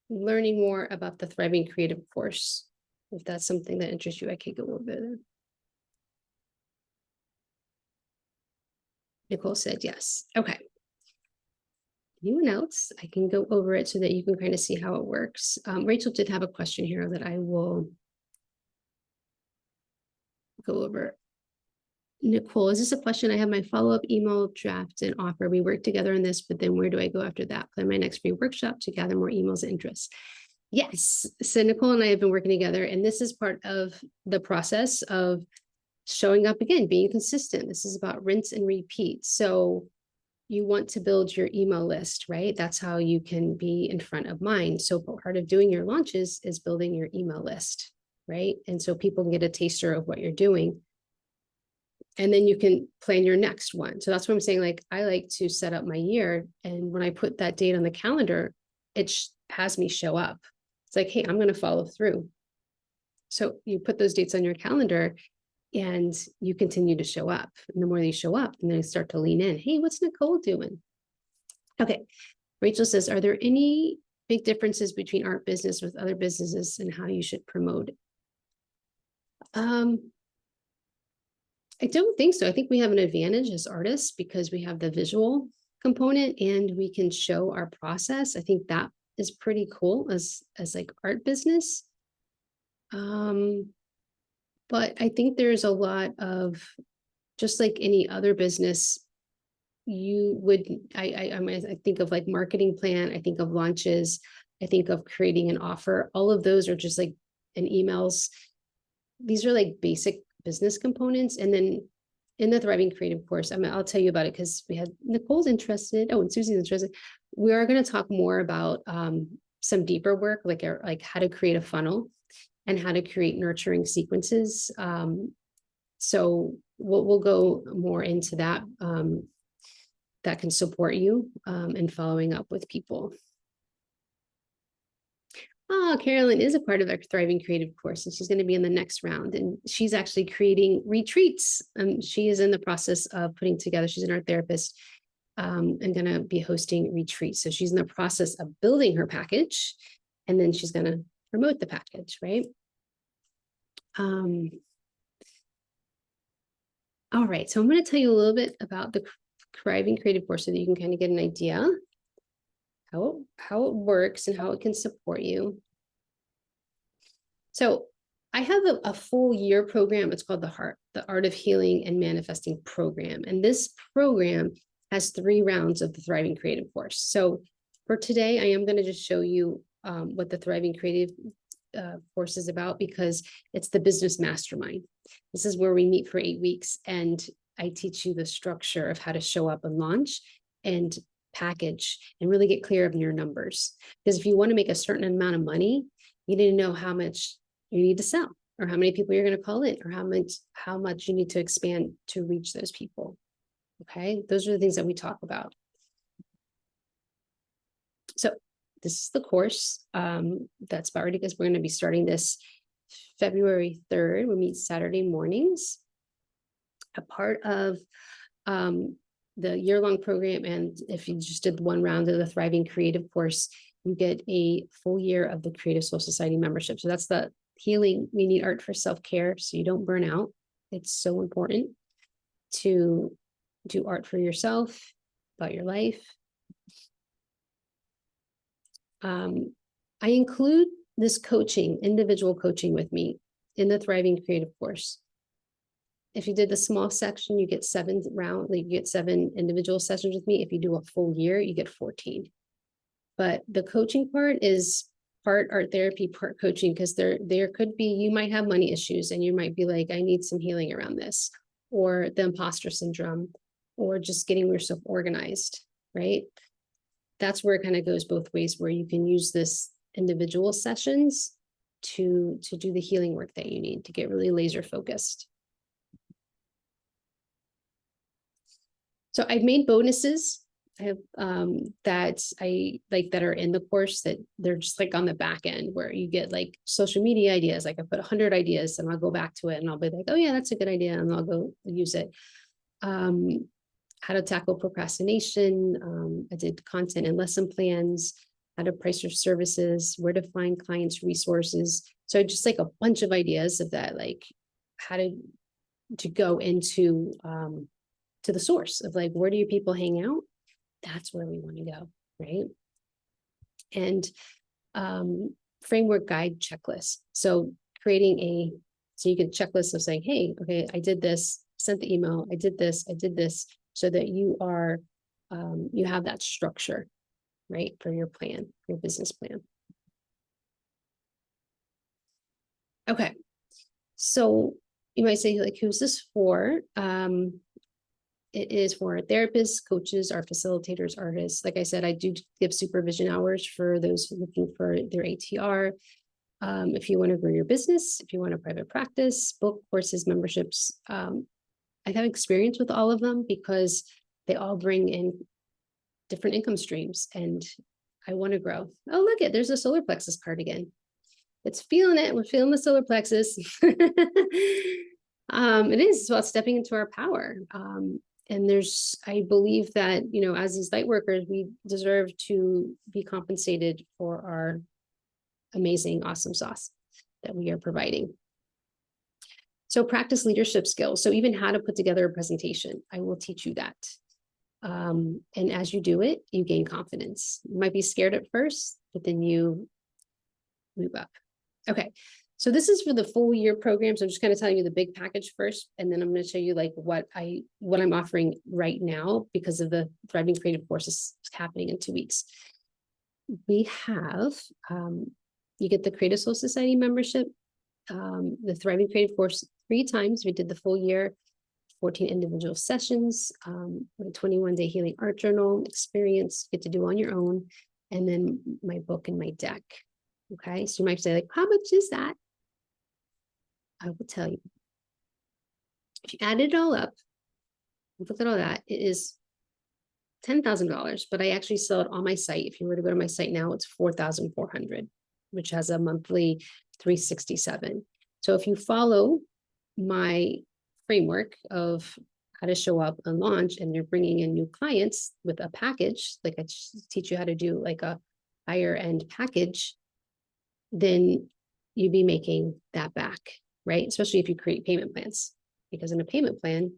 learning more about the Thriving Creative course? If that's something that interests you, I could go over there. Nicole said yes. Okay. Anyone else? I can go over it so that you can kind of see how it works. Rachel did have a question here that I will go over. Nicole, is this a question? I have my follow-up email draft and offer. We work together on this, but then where do I go after that? Plan my next free workshop to gather more emails and interests. Yes. So Nicole and I have been working together, and this is part of the process of showing up again, being consistent. This is about rinse and repeat. So you want to build your email list, right? That's how you can be in front of mind. So part of doing your launches is building your email list, right? And so people can get a taster of what you're doing. And then you can plan your next one. So that's what I'm saying. Like, I like to set up my year. And when I put that date on the calendar, it has me show up. It's like, hey, I'm going to follow through. So you put those dates on your calendar and you continue to show up. And the more you show up, and then you start to lean in. Hey, what's Nicole doing? Okay. Rachel says, are there any big differences between art business with other businesses and how you should promote it? I don't think so. I think we have an advantage as artists because we have the visual component and we can show our process. I think that is pretty cool as like art business. But I think there's a lot of, just like any other business, you would, I think of like marketing plan, I think of launches, I think of creating an offer. All of those are just like in emails. These are like basic business components. And then in the Thriving Creative course, I'll tell you about it because we had Nicole's interested. Oh, and Susie's interested. We are going to talk more about some deeper work, like how to create a funnel and how to create nurturing sequences. So we'll go more into that. That can support you in following up with people. oh, Carolyn is a part of our Thriving Creative course, and she's going to be in the next round. And she's actually creating retreats. She is in the process of putting together, she's an art therapist, and going to be hosting retreats. So she's in the process of building her package, and then she's going to promote the package, right? All right, so I'm going to tell you a little bit about the Thriving Creative course so that you can kind of get an idea how it works and how it can support you. So I have a full year program. It's called the Art of Healing and Manifesting program. And this program has 3 rounds of the Thriving Creative course. So for today, I am going to just show you what the Thriving Creative course is about, because it's the business mastermind. This is where we meet for 8 weeks, and I teach you the structure of how to show up and launch and package and really get clear of your numbers. Because if you want to make a certain amount of money, you need to know how much you need to sell, or how many people you're going to call in, or how much you need to expand to reach those people. Okay, those are the things that we talk about. So this is the course that's about ready, because we're going to be starting this February 3rd. We meet Saturday mornings. A part of the year-long program, and if you just did 1 round of the Thriving Creative course, you get a full year of the Creative Soul Society membership. So that's the healing. We need art for self-care so you don't burn out. It's so important to do art for yourself, about your life. I include this coaching, individual coaching with me in the Thriving Creative course. If you did the small section, you get 7 individual sessions with me. If you do a full year, you get 14. But the coaching part is part art therapy, part coaching, because there could be, you might have money issues and you might be like, I need some healing around this, or the imposter syndrome, or just getting yourself organized, right? That's where it kind of goes both ways, where you can use this individual sessions to do the healing work that you need to get really laser focused. So I've made bonuses. I have that I like that are in the course, that they're just like on the back end, where you get like social media ideas. Like I put 100 ideas and I'll go back to it and I'll be like, oh yeah, that's a good idea. And I'll go use it. How to tackle procrastination. I did content and lesson plans, how to price your services, where to find clients' resources. So just like a bunch of ideas of that, like how to go into to the source of like, where do your people hang out? That's where we want to go, right? And framework guide checklist. So so you get a checklist of saying, hey, okay, I did this, sent the email, I did this, so that you are, you have that structure, right, for your plan, your business plan. Okay, so you might say, like, who's this for? It is for therapists, coaches, art facilitators, artists. Like I said, I do give supervision hours for those looking for their ATR. If you want to grow your business, if you want a private practice, book courses, memberships, I have experience with all of them because they all bring in different income streams, and I want to grow. Oh, look it, there's a solar plexus card again. It's feeling it. We're feeling the solar plexus. It is, it's about stepping into our power. And I believe that, you know, as these light workers, we deserve to be compensated for our amazing, awesome sauce that we are providing. So practice leadership skills. So even how to put together a presentation, I will teach you that. And as you do it, you gain confidence. You might be scared at first, but then you move up. Okay, so this is for the full year program. So I'm just kind of telling you the big package first, and then I'm going to show you like what I'm offering right now because of the Thriving Creative courses happening in 2 weeks. We have, you get the Creative Soul Society membership, the Thriving Creative course 3 times. We did the full year, 14 individual sessions, a 21-day healing art journal experience you get to do on your own, and then my book and my deck. Okay, so you might say, like, how much is that? I will tell you. If you add it all up, look at all that, it is $10,000, but I actually sell it on my site. If you were to go to my site now, it's $4,400. which has a monthly 367. So if you follow my framework of how to show up and launch, and you're bringing in new clients with a package, like I teach you how to do like a higher end package, then you'd be making that back, right? Especially if you create payment plans, because in a payment plan,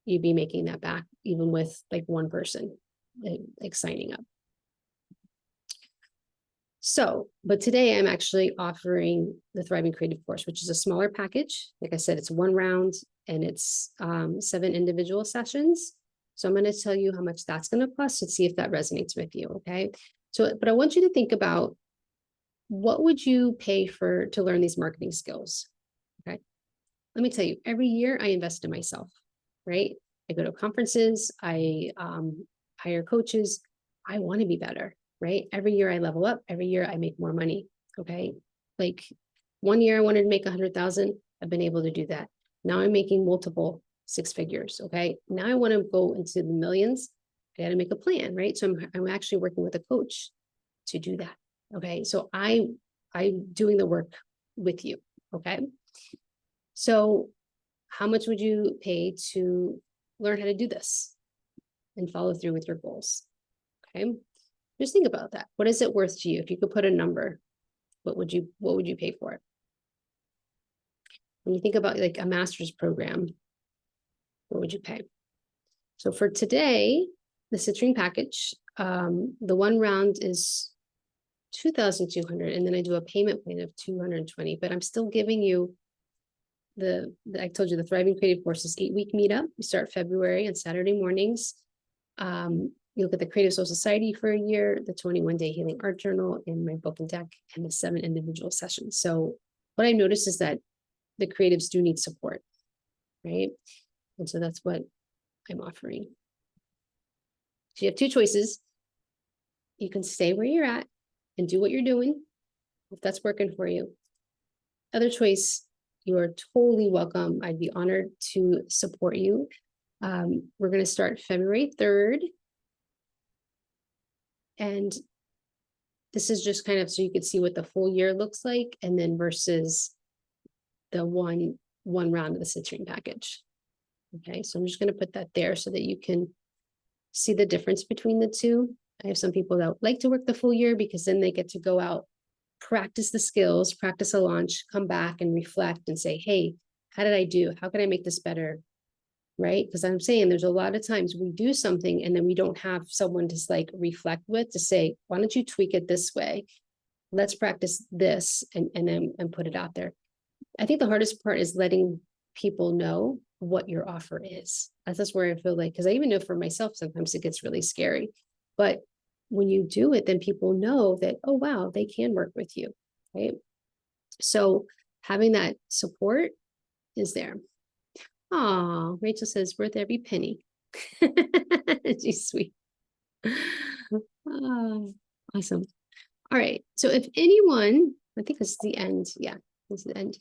you'd be making that back even with like one person like signing up. So, but today I'm actually offering the Thriving Creative course, which is a smaller package. Like I said, it's 1 round and it's 7 individual sessions. So I'm going to tell you how much that's going to cost and see if that resonates with you. Okay. So, but I want you to think about, what would you pay to learn these marketing skills? Okay. Let me tell you, every year I invest in myself, right? I go to conferences, I hire coaches. I want to be better, right? Every year I level up, every year I make more money. Okay. Like one year I wanted to make 100,000. I've been able to do that. Now I'm making multiple 6 figures. Okay. Now I want to go into the millions. I got to make a plan, right? So I'm actually working with a coach to do that. Okay. So I'm doing the work with you. Okay. So how much would you pay to learn how to do this and follow through with your goals? Okay. Just think about that. What is it worth to you? If you could put a number, what would you pay for it? When you think about like a master's program, what would you pay? So for today, the citrine package, the 1 round is 2,200, and then I do a payment plan of 220, but I'm still giving you I told you the Thriving Creative course is 8-week meetup. We start February on Saturday mornings. You look at the Creative Soul Society for a year, the 21-day healing art journal in my book and deck, and the 7 individual sessions. So what I noticed is that the creatives do need support, right? And so that's what I'm offering. So you have 2 choices. You can stay where you're at and do what you're doing, if that's working for you. Other choice, you are totally welcome. I'd be honored to support you. We're going to start February 3rd. And this is just kind of so you could see what the full year looks like, and then versus the one round of the citrine package. Okay, so I'm just going to put that there so that you can see the difference between the two. I have some people that like to work the full year because then they get to go out, practice the skills, practice a launch, come back and reflect and say, hey, how did I do? How can I make this better? Right? Because I'm saying there's a lot of times we do something and then we don't have someone to like reflect with, to say, why don't you tweak it this way? Let's practice this and then put it out there. I think the hardest part is letting people know what your offer is. That's where I feel like, because I even know for myself, sometimes it gets really scary. But when you do it, then people know that, oh, wow, they can work with you, right? So having that support is there. Oh, Rachel says, worth every penny. She's sweet. Oh, awesome. All right. So if anyone, I think this is the end. Yeah, this is the end.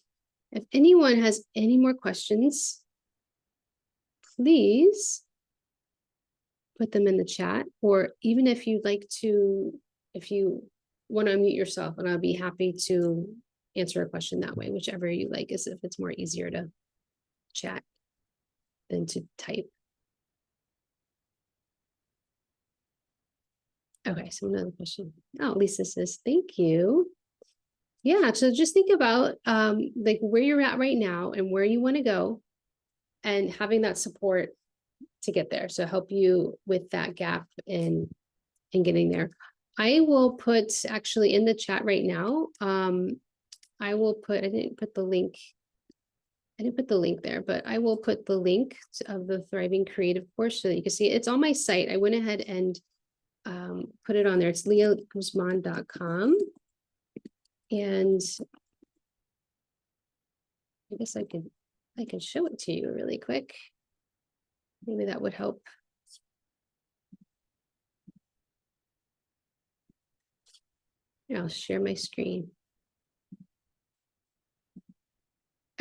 If anyone has any more questions, please put them in the chat, or even if you'd like to, if you want to unmute yourself, and I'll be happy to answer a question that way, whichever you like, is if it's more easier to chat than to type. Okay, so another question. Oh, Lisa says, thank you. Yeah, so just think about like where you're at right now and where you want to go, and having that support to get there. So help you with that gap in getting there. I will put actually in the chat right now. I will put, I didn't put the link there, but I will put the link of the Thriving Creative course so that you can see it. It's on my site. I went ahead and put it on there. It's leahguzman.com. And I guess I can show it to you really quick. Maybe that would help. Here, I'll share my screen.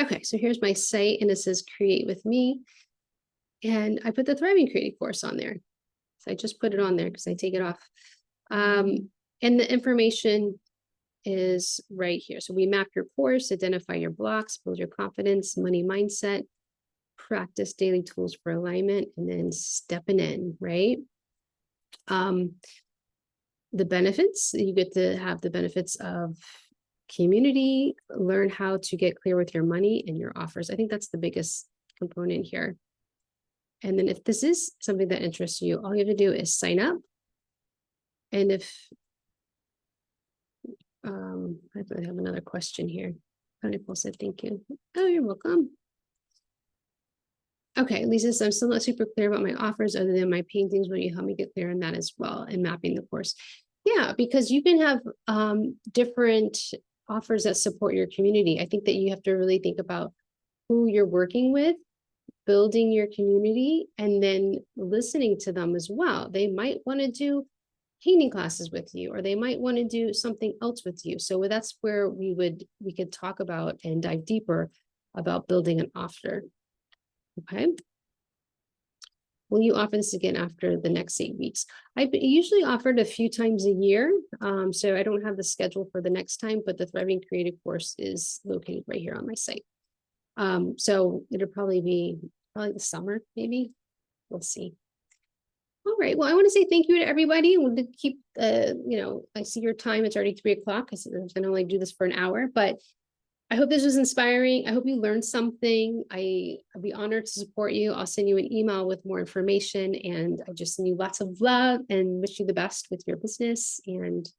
Okay, so here's my site, and it says create with me. And I put the Thriving Creative course on there. So I just put it on there because I take it off. And the information is right here. So we map your course, identify your blocks, build your confidence, money mindset, practice daily tools for alignment, and then stepping in, right? The benefits, you get to have the benefits of community, learn how to get clear with your money and your offers. I think that's the biggest component here. And then if this is something that interests you, all you have to do is sign up. And if, I have another question here. Nicole said, thank you. Oh, you're welcome. Okay, Lisa says, I'm still not super clear about my offers other than my paintings. Will you help me get clear on that as well and mapping the course? Yeah, because you can have different offers that support your community. I think that you have to really think about who you're working with, building your community, and then listening to them as well. They might want to do painting classes with you, or they might want to do something else with you. So that's where we could talk about and dive deeper about building an offer. Okay. Will you offer this again after the next 8 weeks? I've usually offered a few times a year. So I don't have the schedule for the next time, but the Thriving Creative course is located right here on my site. So it'll probably be the summer, maybe. We'll see. All right. Well, I want to say thank you to everybody. We'll keep, I see your time. It's already 3 o'clock. I said I was going to only do this for an hour, but I hope this was inspiring. I hope you learned something. I'd be honored to support you. I'll send you an email with more information, and I just send you lots of love and wish you the best with your business, and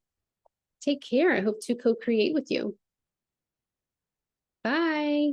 take care. I hope to co-create with you. Bye.